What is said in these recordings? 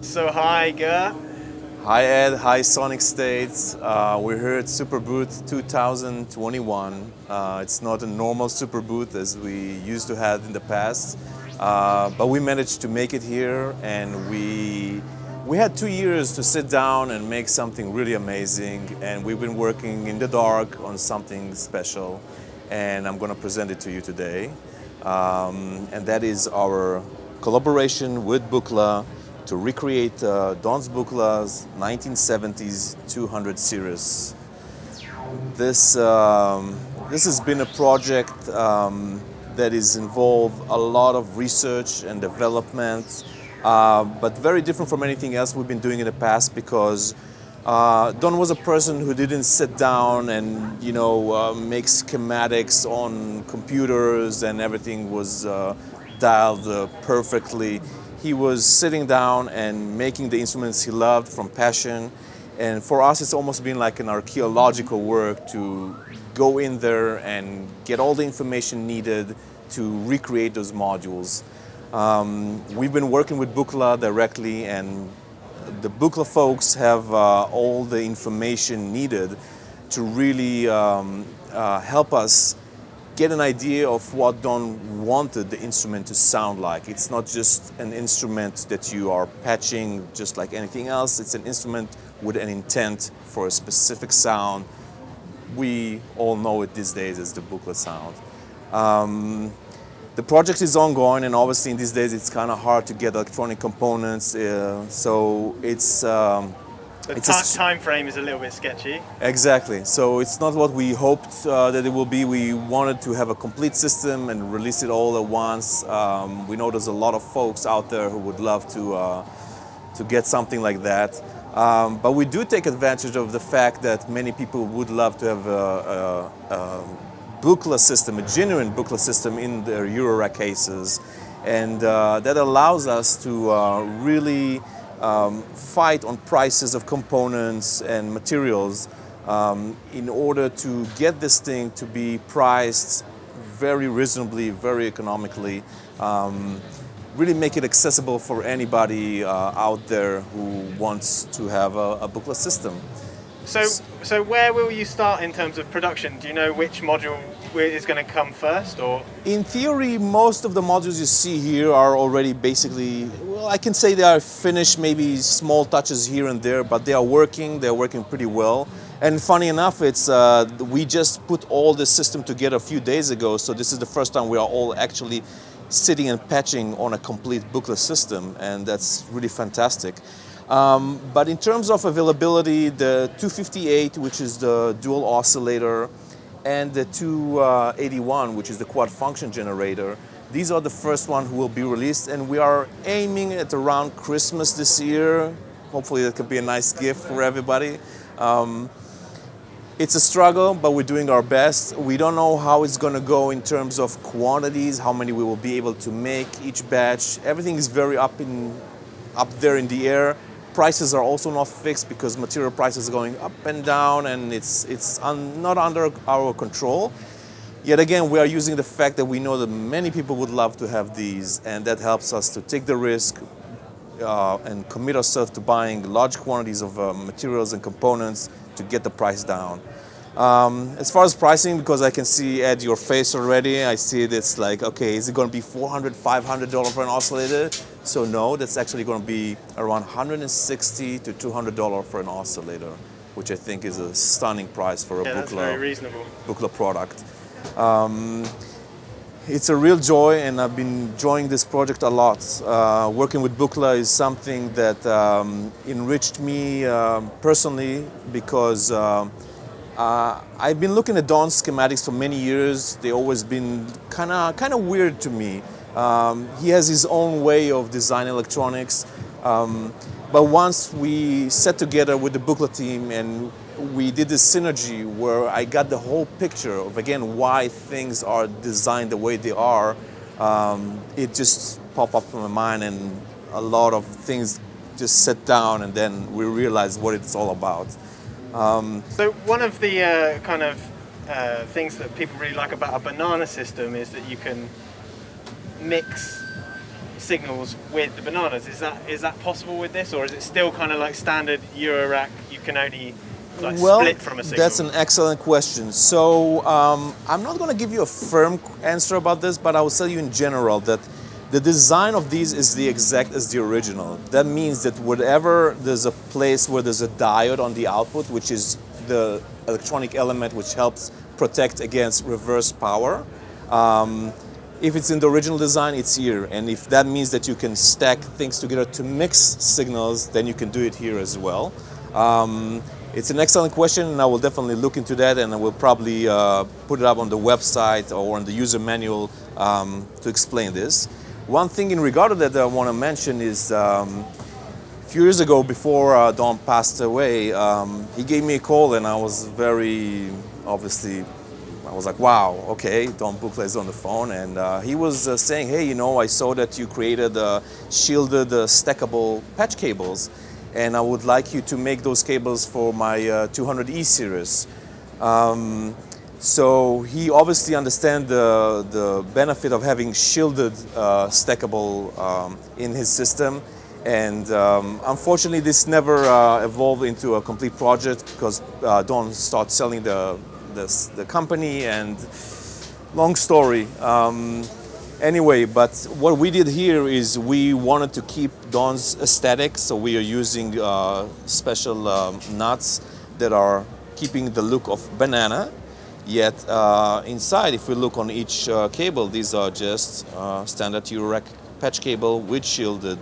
So hi, Ger. Hi Ed, hi Sonicstate. We're here at Superbooth 2021. It's not a normal Superbooth as we used to have in the past, but we managed to make it here, and we had 2 years to sit down and make something really amazing, and we've been working in the dark on something special, and I'm going to present it to you today. And that is our collaboration with Buchla to recreate Don's Buchla's 1970s 200 series. This has been a project that is involved a lot of research and development, but very different from anything else we've been doing in the past, because Don was a person who didn't sit down and make schematics on computers and everything was dialed perfectly. He was sitting down and making the instruments he loved from passion. And for us, it's almost been like an archaeological work to go in there and get all the information needed to recreate those modules. We've been working with Buchla directly, and the Buchla folks have all the information needed to really help us get an idea of what Don wanted the instrument to sound like. It's not just an instrument that you are patching just like anything else. It's an instrument with an intent for a specific sound. We all know it these days as the Buchla sound. The project is ongoing, and obviously in these days it's kind of hard to get electronic components, so it's The time frame is a little bit sketchy. Exactly. So it's not what we hoped that it will be. We wanted to have a complete system and release it all at once. We know there's a lot of folks out there who would love to get something like that. But we do take advantage of the fact that many people would love to have a Buchla system, a genuine Buchla system in their Eurorack cases. And that allows us to really fight on prices of components and materials in order to get this thing to be priced very reasonably, very economically, really make it accessible for anybody out there who wants to have a Buchla system. So where will you start in terms of production? Do you know which module is going to come first, or? In theory, most of the modules you see here are already basically, well, I can say they are finished, maybe small touches here and there, but they are working. They're working pretty well. And funny enough, it's we just put all this system together a few days ago, so this is the first time we are all actually sitting and patching on a complete Buchla system, and that's really fantastic. But in terms of availability, the 258, which is the dual oscillator, and the 281, which is the quad function generator, these are the first one who will be released, and we are aiming at around Christmas this year. Hopefully that could be a nice gift for everybody. It's a struggle, but we're doing our best. We don't know how it's going to go in terms of quantities, how many we will be able to make each batch. Everything is very up there in the air. Prices are also not fixed because material prices are going up and down, and it's not under our control. Yet again, we are using the fact that we know that many people would love to have these, and that helps us to take the risk and commit ourselves to buying large quantities of materials and components to get the price down. As far as pricing, because I can see Ed your face already, I see it's like, okay, is it going to be $400, $500 for an oscillator? So no, that's actually going to be around $160 to $200 for an oscillator, which I think is a stunning price for a That's very reasonable. Buchla product. It's a real joy, and I've been enjoying this project a lot. Working with Buchla is something that enriched me personally, because I've been looking at Don's schematics for many years. They've always been kind of weird to me. He has his own way of designing electronics, but once we sat together with the Buchla team and we did this synergy where I got the whole picture of, again, why things are designed the way they are, it just popped up in my mind, and a lot of things just sat down, and then we realized what it's all about. So one of the kind of things that people really like about a banana system is that you can mix signals with the bananas. Is that possible with this, or is it still kind of like standard Eurorack? You can only split from a signal? That's an excellent question. So I'm not going to give you a firm answer about this, but I will tell you in general that the design of these is the exact as the original. That means that wherever there's a place where there's a diode on the output, which is the electronic element which helps protect against reverse power, if it's in the original design, it's here. And if that means that you can stack things together to mix signals, then you can do it here as well. It's an excellent question, and I will definitely look into that, and I will probably put it up on the website or on the user manual to explain this. One thing in regard to that I want to mention is a few years ago, before Don passed away, he gave me a call, and I was very, obviously, I was like, wow, okay, Don Buchla is on the phone, and he was saying, hey, you know, I saw that you created shielded stackable patch cables, and I would like you to make those cables for my 200E series. So he obviously understands the benefit of having shielded stackable in his system, and unfortunately this never evolved into a complete project because Don started selling the company, and long story. Anyway, but what we did here is we wanted to keep Don's aesthetic, so we are using special nuts that are keeping the look of banana. Yet inside, if we look on each cable, these are just standard Eurorack patch cable with shielded.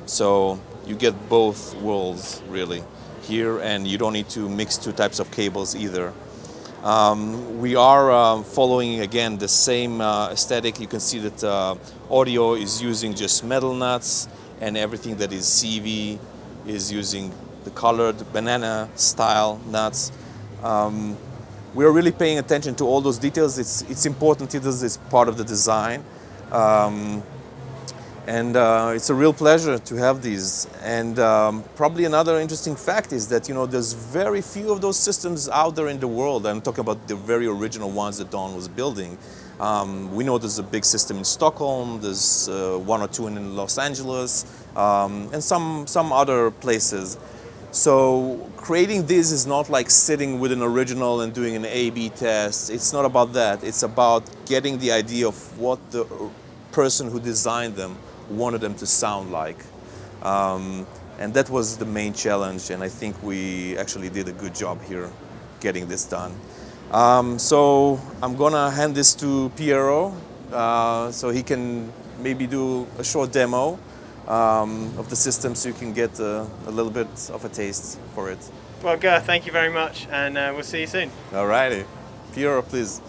So you get both worlds really here, and you don't need to mix two types of cables either. We are following again the same aesthetic. You can see that audio is using just metal nuts, and everything that is CV is using the colored banana style nuts. We are really paying attention to all those details. It's important details. It's part of the design. And it's a real pleasure to have these. And probably another interesting fact is that, you know, there's very few of those systems out there in the world. I'm talking about the very original ones that Don was building. We know there's a big system in Stockholm, there's one or two in Los Angeles, and some other places. So creating this is not like sitting with an original and doing an A/B test. It's not about that. It's about getting the idea of what the person who designed them wanted them to sound like. And that was the main challenge, and I think we actually did a good job here getting this done. So I'm gonna hand this to Piero so he can maybe do a short demo of the system, so you can get a little bit of a taste for it. Well, Ger, thank you very much, and we'll see you soon. Alrighty. Piero, please.